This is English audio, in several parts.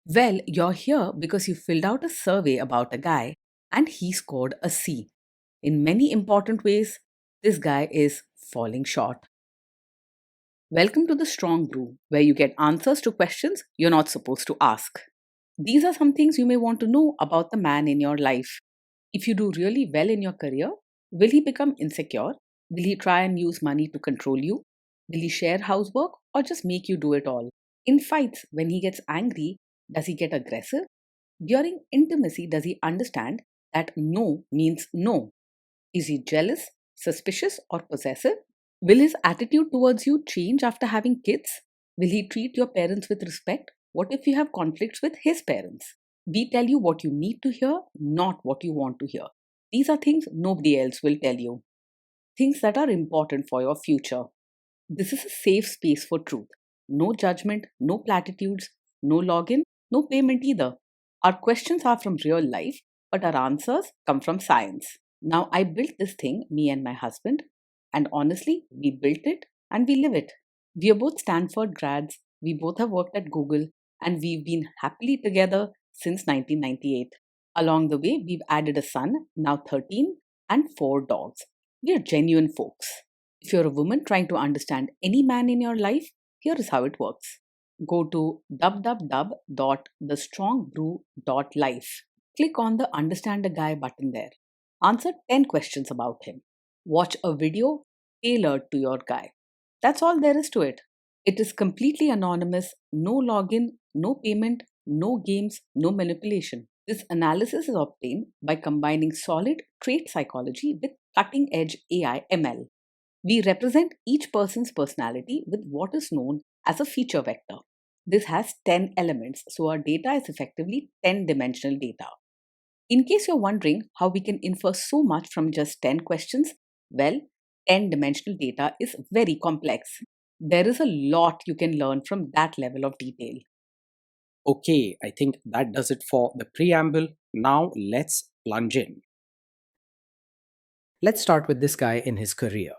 Well, you're here because you filled out a survey about a guy and he scored a C. In many important ways, this guy is falling short. Welcome to the Strong Brew, where you get answers to questions you're not supposed to ask. These are some things you may want to know about the man in your life. If you do really well in your career, will he become insecure? Will he try and use money to control you? Will he share housework or just make you do it all? In fights, when he gets angry, does he get aggressive? During intimacy, does he understand that no means no? Is he jealous, suspicious, or possessive? Will his attitude towards you change after having kids? Will he treat your parents with respect? What if you have conflicts with his parents? We tell you what you need to hear, not what you want to hear. These are things nobody else will tell you, things that are important for your future. This is a safe space for truth. No judgment, no platitudes, no login, no payment either. Our questions are from real life, but our answers come from science. Now, I built this thing, me and my husband, and honestly, we built it and we live it. We are both Stanford grads, we both have worked at Google, and we've been happily together since 1998. Along the way, we've added a son, now 13, and 4 dogs. We are genuine folks. If you're a woman trying to understand any man in your life, here is how it works. Go to www.thestrongbrew.life. Click on the Understand a Guy button there. Answer 10 questions about him. Watch a video tailored to your guy. That's all there is to it. It is completely anonymous, no login, no payment, no games, no manipulation. This analysis is obtained by combining solid trait psychology with cutting edge AI ML. We represent each person's personality with what is known as a feature vector. This has 10 elements, so our data is effectively 10 dimensional data. In case you're wondering how we can infer so much from just 10 questions, well, 10 dimensional data is very complex. There is a lot you can learn from that level of detail. Okay, I think that does it for the preamble. Now let's plunge in. Let's start with this guy in his career.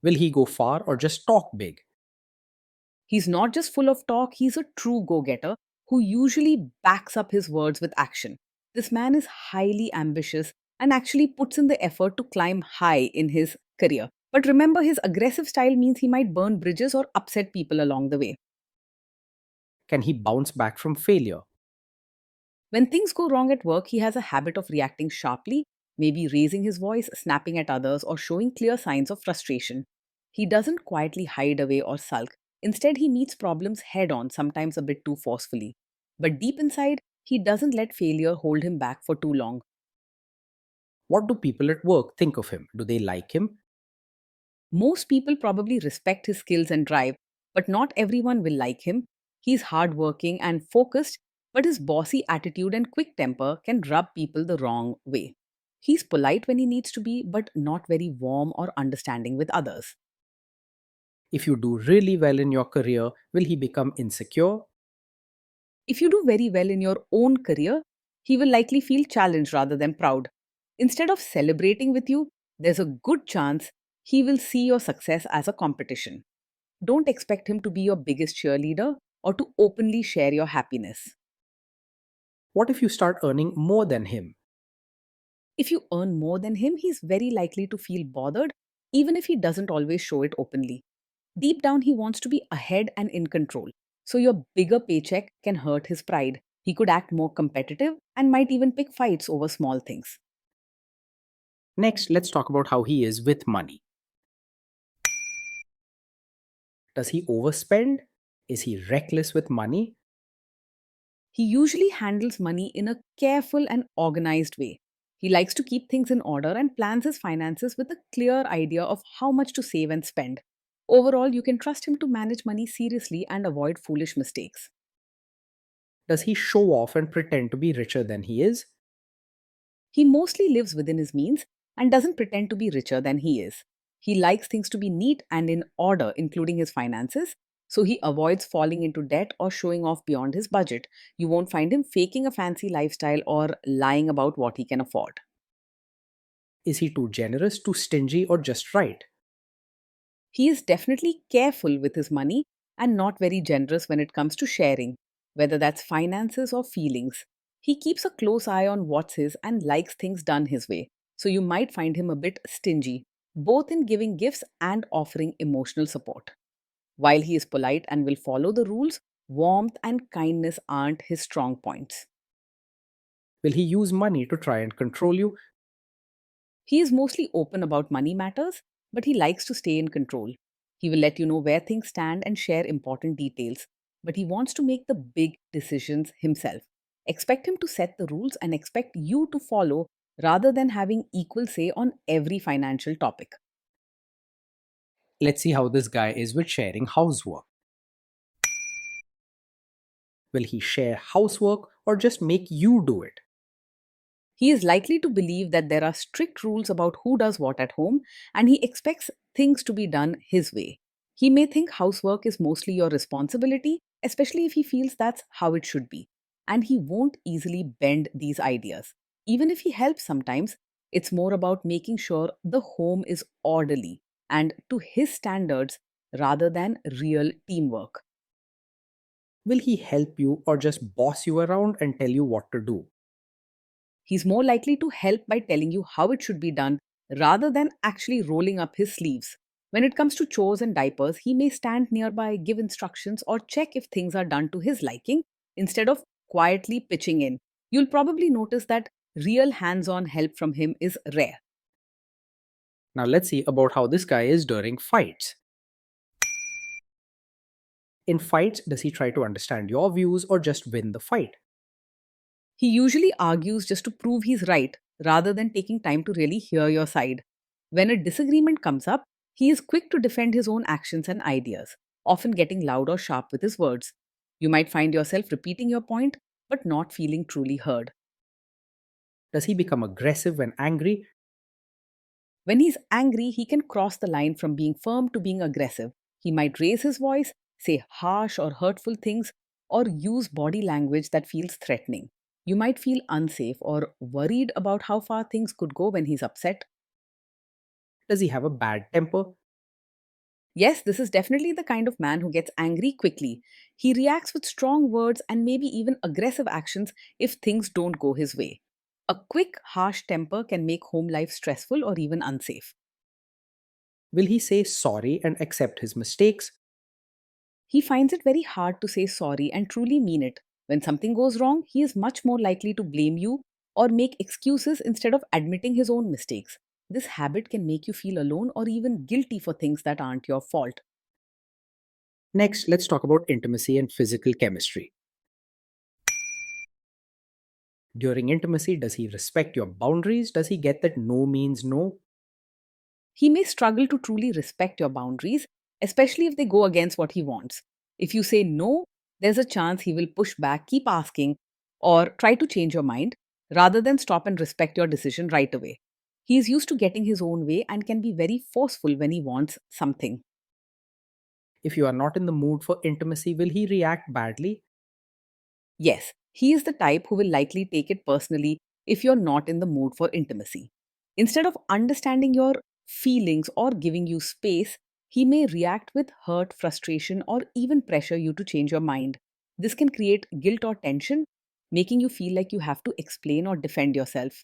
Will he go far or just talk big? He's not just full of talk, he's a true go getter who usually backs up his words with action. This man is highly ambitious and actually puts in the effort to climb high in his career. But remember, his aggressive style means he might burn bridges or upset people along the way. Can he bounce back from failure? When things go wrong at work, he has a habit of reacting sharply, maybe raising his voice, snapping at others, or showing clear signs of frustration. He doesn't quietly hide away or sulk. Instead, he meets problems head on, sometimes a bit too forcefully. But deep inside, he doesn't let failure hold him back for too long. What do people at work think of him? Do they like him? Most people probably respect his skills and drive, but not everyone will like him. He's hardworking and focused, but his bossy attitude and quick temper can rub people the wrong way. He's polite when he needs to be, but not very warm or understanding with others. If you do really well in your career, will he become insecure? If you do very well in your own career, he will likely feel challenged rather than proud. Instead of celebrating with you, there's a good chance he will see your success as a competition. Don't expect him to be your biggest cheerleader or to openly share your happiness. What if you start earning more than him? If you earn more than him, he's very likely to feel bothered, even if he doesn't always show it openly. Deep down, he wants to be ahead and in control. So, your bigger paycheck can hurt his pride. He could act more competitive and might even pick fights over small things. Next, let's talk about how he is with money. Does he overspend? Is he reckless with money? He usually handles money in a careful and organized way. He likes to keep things in order and plans his finances with a clear idea of how much to save and spend. Overall, you can trust him to manage money seriously and avoid foolish mistakes. Does he show off and pretend to be richer than he is? He mostly lives within his means and doesn't pretend to be richer than he is. He likes things to be neat and in order, including his finances, so he avoids falling into debt or showing off beyond his budget. You won't find him faking a fancy lifestyle or lying about what he can afford. Is he too generous, too stingy, or just right? He is definitely careful with his money, and not very generous when it comes to sharing, whether that's finances or feelings. He keeps a close eye on what's his and likes things done his way, so you might find him a bit stingy, both in giving gifts and offering emotional support. While he is polite and will follow the rules, warmth and kindness aren't his strong points. Will he use money to try and control you? He is mostly open about money matters, but he likes to stay in control. He will let you know where things stand and share important details, but he wants to make the big decisions himself. Expect him to set the rules and expect you to follow rather than having equal say on every financial topic. Let's see how this guy is with sharing housework. Will he share housework or just make you do it? He is likely to believe that there are strict rules about who does what at home, and he expects things to be done his way. He may think housework is mostly your responsibility, especially if he feels that's how it should be. And he won't easily bend these ideas. Even if he helps sometimes, it's more about making sure the home is orderly and to his standards rather than real teamwork. Will he help you or just boss you around and tell you what to do? He's more likely to help by telling you how it should be done rather than actually rolling up his sleeves. When it comes to chores and diapers, he may stand nearby, give instructions, or check if things are done to his liking instead of quietly pitching in. You'll probably notice that real hands on help from him is rare. Now let's see about how this guy is during fights. In fights, does he try to understand your views or just win the fight? He usually argues just to prove he's right rather than taking time to really hear your side. When a disagreement comes up, he is quick to defend his own actions and ideas, often getting loud or sharp with his words. You might find yourself repeating your point, but not feeling truly heard. Does he become aggressive when angry? When he's angry, he can cross the line from being firm to being aggressive. He might raise his voice, say harsh or hurtful things, or use body language that feels threatening. You might feel unsafe or worried about how far things could go when he's upset. Does he have a bad temper? Yes, this is definitely the kind of man who gets angry quickly. He reacts with strong words and maybe even aggressive actions if things don't go his way. A quick, harsh temper can make home life stressful or even unsafe. Will he say sorry and accept his mistakes? He finds it very hard to say sorry and truly mean it. When something goes wrong, he is much more likely to blame you or make excuses instead of admitting his own mistakes. This habit can make you feel alone or even guilty for things that aren't your fault. Next, let's talk about intimacy and physical chemistry. During intimacy, does he respect your boundaries? Does he get that no means no? He may struggle to truly respect your boundaries, especially if they go against what he wants. If you say no, there's a chance he will push back, keep asking, or try to change your mind rather than stop and respect your decision right away. He is used to getting his own way and can be very forceful when he wants something. If you are not in the mood for intimacy, will he react badly? Yes, he is the type who will likely take it personally if you're not in the mood for intimacy. Instead of understanding your feelings or giving you space, he may react with hurt, frustration, or even pressure you to change your mind. This can create guilt or tension, making you feel like you have to explain or defend yourself.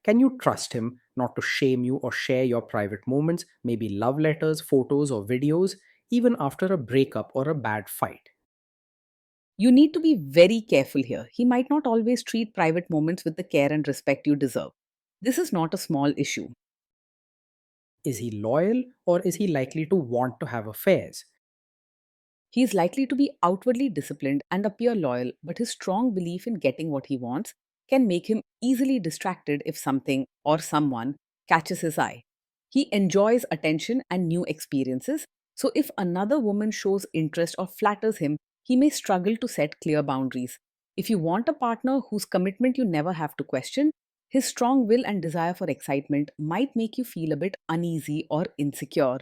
Can you trust him not to shame you or share your private moments, maybe love letters, photos, or videos, even after a breakup or a bad fight? You need to be very careful here. He might not always treat private moments with the care and respect you deserve. This is not a small issue. Is he loyal or is he likely to want to have affairs? He is likely to be outwardly disciplined and appear loyal, but his strong belief in getting what he wants can make him easily distracted if something or someone catches his eye. He enjoys attention and new experiences, so if another woman shows interest or flatters him, he may struggle to set clear boundaries. If you want a partner whose commitment you never have to question, his strong will and desire for excitement might make you feel a bit uneasy or insecure.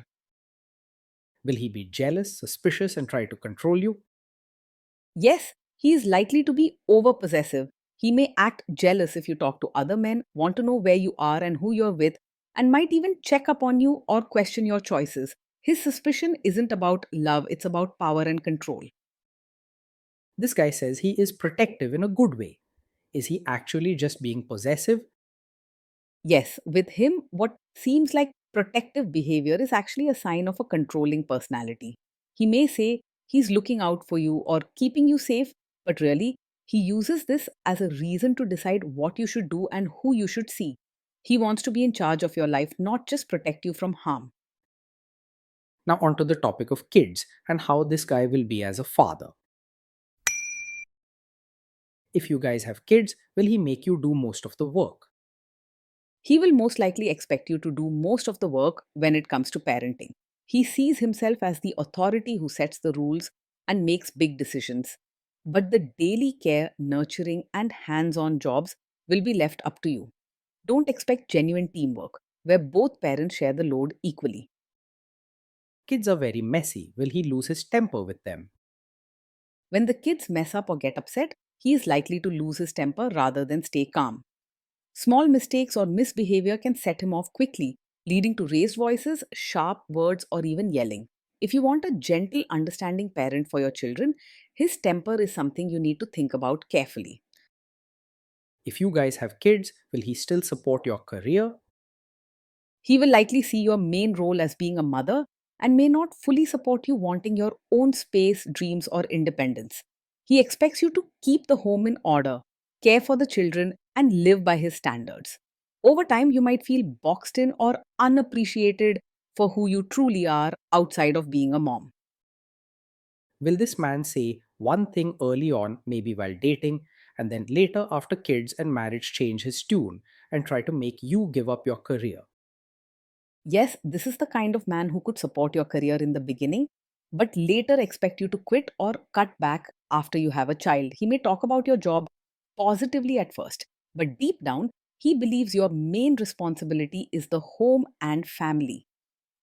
Will he be jealous, suspicious, and try to control you? Yes, he is likely to be over possessive. He may act jealous if you talk to other men, want to know where you are and who you're with, and might even check up on you or question your choices. His suspicion isn't about love, it's about power and control. This guy says he is protective in a good way. Is he actually just being possessive? Yes, with him, what seems like protective behavior is actually a sign of a controlling personality. He may say he's looking out for you or keeping you safe, but really, he uses this as a reason to decide what you should do and who you should see. He wants to be in charge of your life, not just protect you from harm. Now, onto the topic of kids and how this guy will be as a father. If you guys have kids, will he make you do most of the work? He will most likely expect you to do most of the work when it comes to parenting. He sees himself as the authority who sets the rules and makes big decisions. But the daily care, nurturing, and hands on jobs will be left up to you. Don't expect genuine teamwork, where both parents share the load equally. Kids are very messy. Will he lose his temper with them? When the kids mess up or get upset, he is likely to lose his temper rather than stay calm. Small mistakes or misbehavior can set him off quickly, leading to raised voices, sharp words, or even yelling. If you want a gentle, understanding parent for your children, his temper is something you need to think about carefully. If you guys have kids, will he still support your career? He will likely see your main role as being a mother and may not fully support you wanting your own space, dreams, or independence. He expects you to keep the home in order, care for the children, and live by his standards. Over time, you might feel boxed in or unappreciated for who you truly are outside of being a mom. Will this man say one thing early on, maybe while dating, and then later after kids and marriage change his tune and try to make you give up your career? Yes, this is the kind of man who could support your career in the beginning, but later expect you to quit or cut back after you have a child. He may talk about your job positively at first, but deep down, he believes your main responsibility is the home and family.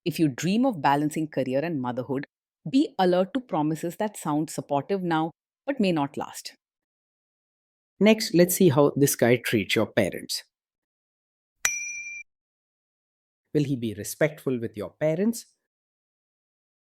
If you dream of balancing career and motherhood, be alert to promises that sound supportive now but may not last. Next, let's see how this guy treats your parents. Will he be respectful with your parents?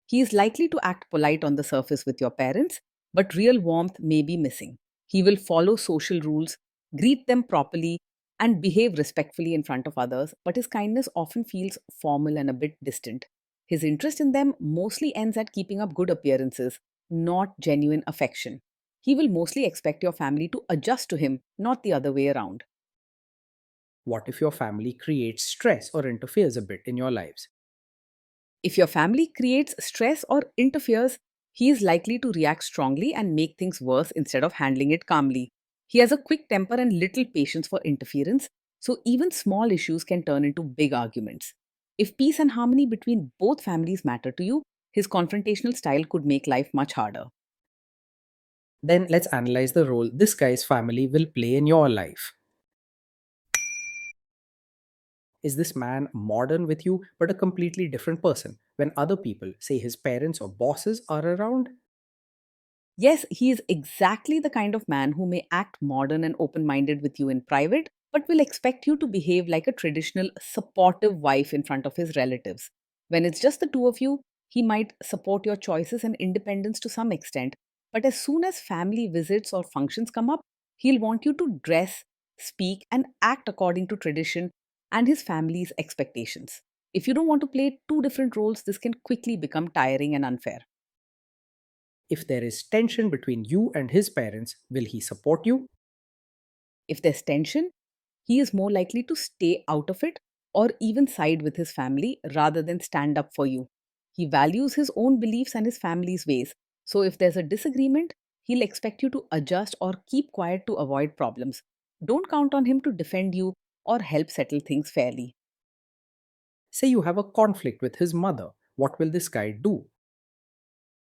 He is likely to act polite on the surface with your parents, but real warmth may be missing. He will follow social rules, greet them properly, and behave respectfully in front of others, but his kindness often feels formal and a bit distant. His interest in them mostly ends at keeping up good appearances, not genuine affection. He will mostly expect your family to adjust to him, not the other way around. What if your family creates stress or interferes a bit in your lives? If your family creates stress or interferes, he is likely to react strongly and make things worse instead of handling it calmly. He has a quick temper and little patience for interference, so even small issues can turn into big arguments. If peace and harmony between both families matter to you, his confrontational style could make life much harder. Then let's analyze the role this guy's family will play in your life. Is this man modern with you but a completely different person when other people, say his parents or bosses, are around? Yes, he is exactly the kind of man who may act modern and open minded with you in private, but will expect you to behave like a traditional, supportive wife in front of his relatives. When it's just the two of you, he might support your choices and independence to some extent, but as soon as family visits or functions come up, he'll want you to dress, speak, and act according to tradition and his family's expectations. If you don't want to play two different roles, this can quickly become tiring and unfair. If there is tension between you and his parents, will he support you? If there's tension, he is more likely to stay out of it or even side with his family rather than stand up for you. He values his own beliefs and his family's ways. So if there's a disagreement, he'll expect you to adjust or keep quiet to avoid problems. Don't count on him to defend you or help settle things fairly. Say you have a conflict with his mother. What will this guy do?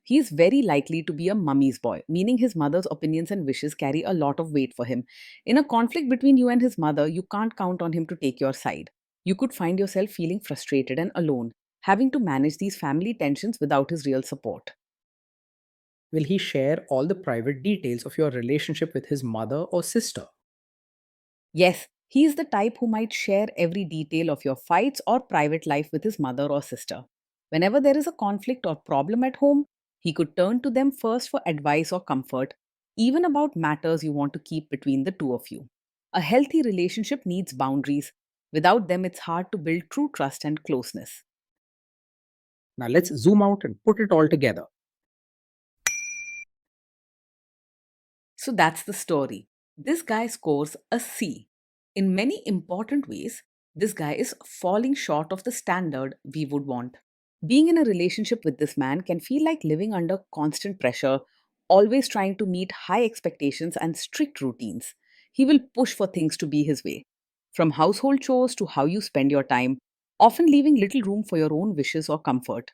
He is very likely to be a mummy's boy, meaning his mother's opinions and wishes carry a lot of weight for him. In a conflict between you and his mother, you can't count on him to take your side. You could find yourself feeling frustrated and alone, having to manage these family tensions without his real support. Will he share all the private details of your relationship with his mother or sister? Yes, he is the type who might share every detail of your fights or private life with his mother or sister. Whenever there is a conflict or problem at home, he could turn to them first for advice or comfort, even about matters you want to keep between the two of you. A healthy relationship needs boundaries. Without them, it's hard to build true trust and closeness. Now let's zoom out and put it all together. So that's the story. This guy scores a C. In many important ways, this guy is falling short of the standard we would want. Being in a relationship with this man can feel like living under constant pressure, always trying to meet high expectations and strict routines. He will push for things to be his way, from household chores to how you spend your time, often leaving little room for your own wishes or comfort.